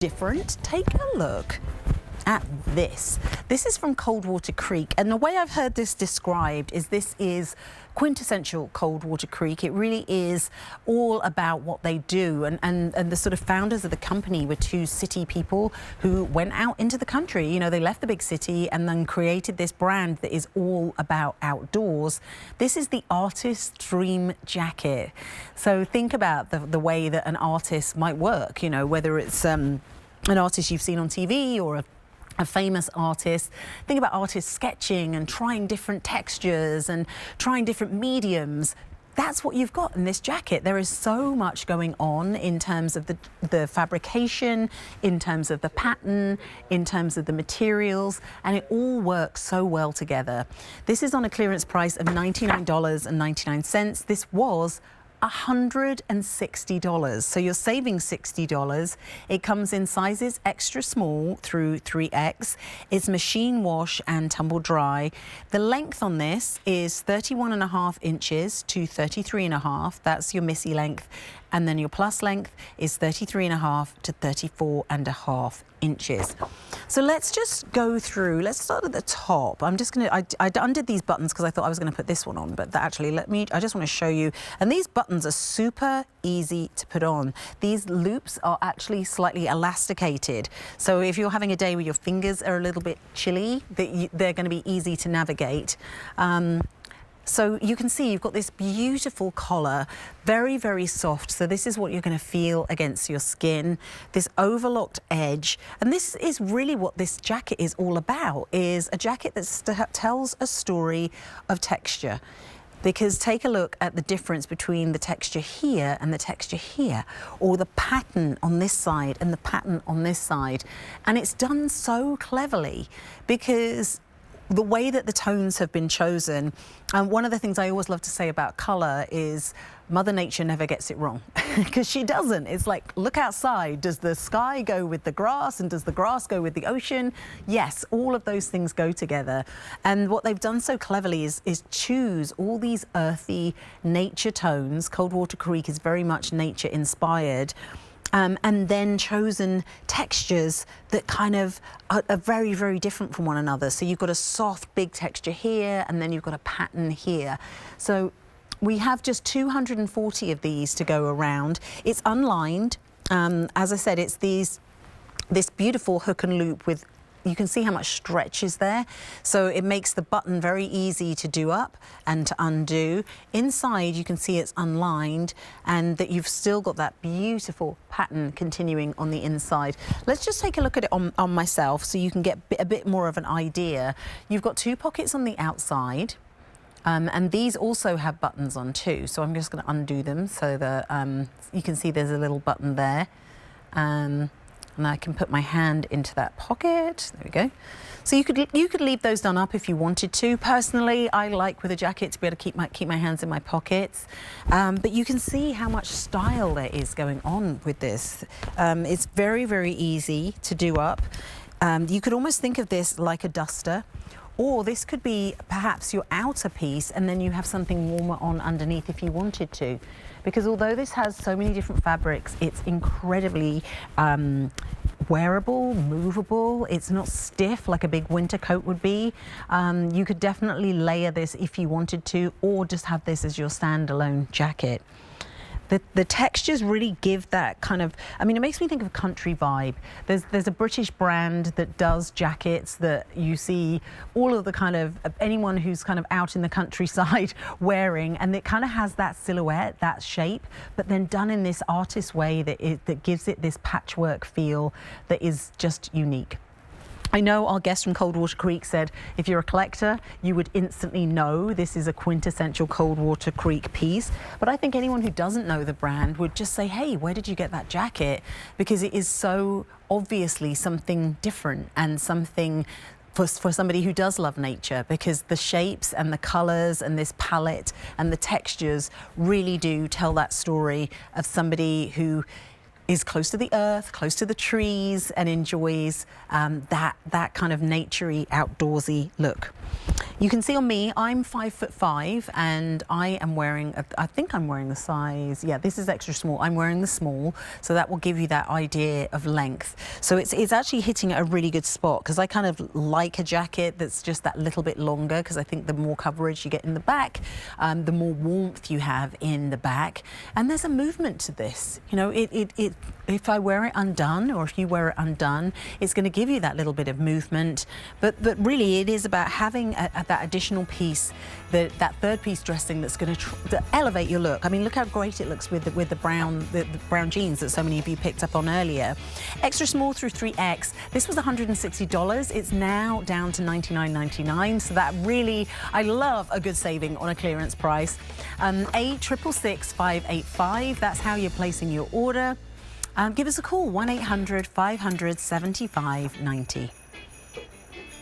different. Take a look at this. This is from Coldwater Creek, and the way I've heard this described is this is quintessential Coldwater Creek. It really is all about what they do, and the sort of founders of the company were two city people who went out into the country. You know, they left the big city and then created this brand that is all about outdoors. This is the artist's dream jacket. So think about the way that an artist might work, you know, whether it's an artist you've seen on TV or a famous artist. Think about artists sketching and trying different textures and trying different mediums. That's what you've got in this jacket. There is so much going on in terms of the fabrication, in terms of the pattern, in terms of the materials, and it all works so well together. This is on a clearance price of $99.99. This was $160, so you're saving $60. It comes in sizes extra small through 3X. It's machine wash and tumble dry. The length on this is 31.5 inches to 33.5. That's your Missy length. And then your plus length is 33.5 to 34.5 inches. So let's just go through, let's start at the top. I'm just gonna, I undid these buttons because I thought I was gonna put this one on, but actually I just wanna show you. And these buttons are super easy to put on. These loops are actually slightly elasticated. So if you're having a day where your fingers are a little bit chilly, they're gonna be easy to navigate. So you can see you've got this beautiful collar, very, very soft. So this is what you're going to feel against your skin, this overlocked edge. And this is really what this jacket is all about, is a jacket that tells a story of texture. Because take a look at the difference between the texture here and the texture here, or the pattern on this side and the pattern on this side. And it's done so cleverly because the way that the tones have been chosen, and one of the things I always love to say about color is Mother Nature never gets it wrong, because she doesn't. It's like, look outside. Does the sky go with the grass, and does the grass go with the ocean? Yes, all of those things go together. And what they've done so cleverly is choose all these earthy nature tones. Coldwater Creek is very much nature inspired. And then chosen textures that kind of are very, very different from one another. So you've got a soft, big texture here, and then you've got a pattern here. So we have just 240 of these to go around. It's unlined. As I said, it's this beautiful hook and loop with, you can see how much stretch is there. So it makes the button very easy to do up and to undo. Inside, you can see it's unlined and that you've still got that beautiful pattern continuing on the inside. Let's just take a look at it on myself so you can get a bit more of an idea. You've got two pockets on the outside. And these also have buttons on too. So I'm just going to undo them so that you can see there's a little button there. And I can put my hand into that pocket. There we go. So you could leave those done up if you wanted to. Personally, I like with a jacket to be able to keep my hands in my pockets. But you can see how much style there is going on with this. It's very, very easy to do up. You could almost think of this like a duster. Or this could be perhaps your outer piece, and then you have something warmer on underneath if you wanted to. Because although this has so many different fabrics, it's incredibly wearable, movable. It's not stiff like a big winter coat would be. You could definitely layer this if you wanted to, or just have this as your standalone jacket. The textures really give that kind of, I mean, it makes me think of a country vibe. There's a British brand that does jackets that you see all of the kind of, anyone who's kind of out in the countryside wearing, and it kind of has that silhouette, that shape, but then done in this artist way that gives it this patchwork feel that is just unique. I know our guest from Coldwater Creek said if you're a collector, you would instantly know this is a quintessential Coldwater Creek piece. But I think anyone who doesn't know the brand would just say, hey, where did you get that jacket? Because it is so obviously something different and something for somebody who does love nature, because the shapes and the colors and this palette and the textures really do tell that story of somebody who is close to the earth, close to the trees, and enjoys that kind of naturey, outdoorsy look. You can see on me, I'm 5'5", and I am wearing, I think I'm wearing the size, yeah, this is extra small. I'm wearing the small, so that will give you that idea of length. So it's actually hitting a really good spot, because I kind of like a jacket that's just that little bit longer, because I think the more coverage you get in the back, the more warmth you have in the back. And there's a movement to this. You know, if I wear it undone, or if you wear it undone, it's going to give you that little bit of movement. But really, it is about having that additional piece, that third piece dressing that's going to elevate your look. I mean, look how great it looks with the brown jeans that so many of you picked up on earlier. Extra small through 3X. This was $160. It's now down to $99.99. So that really, I love a good saving on a clearance price. A666-585. That's how you're placing your order. Give us a call, 1-800-500-7590.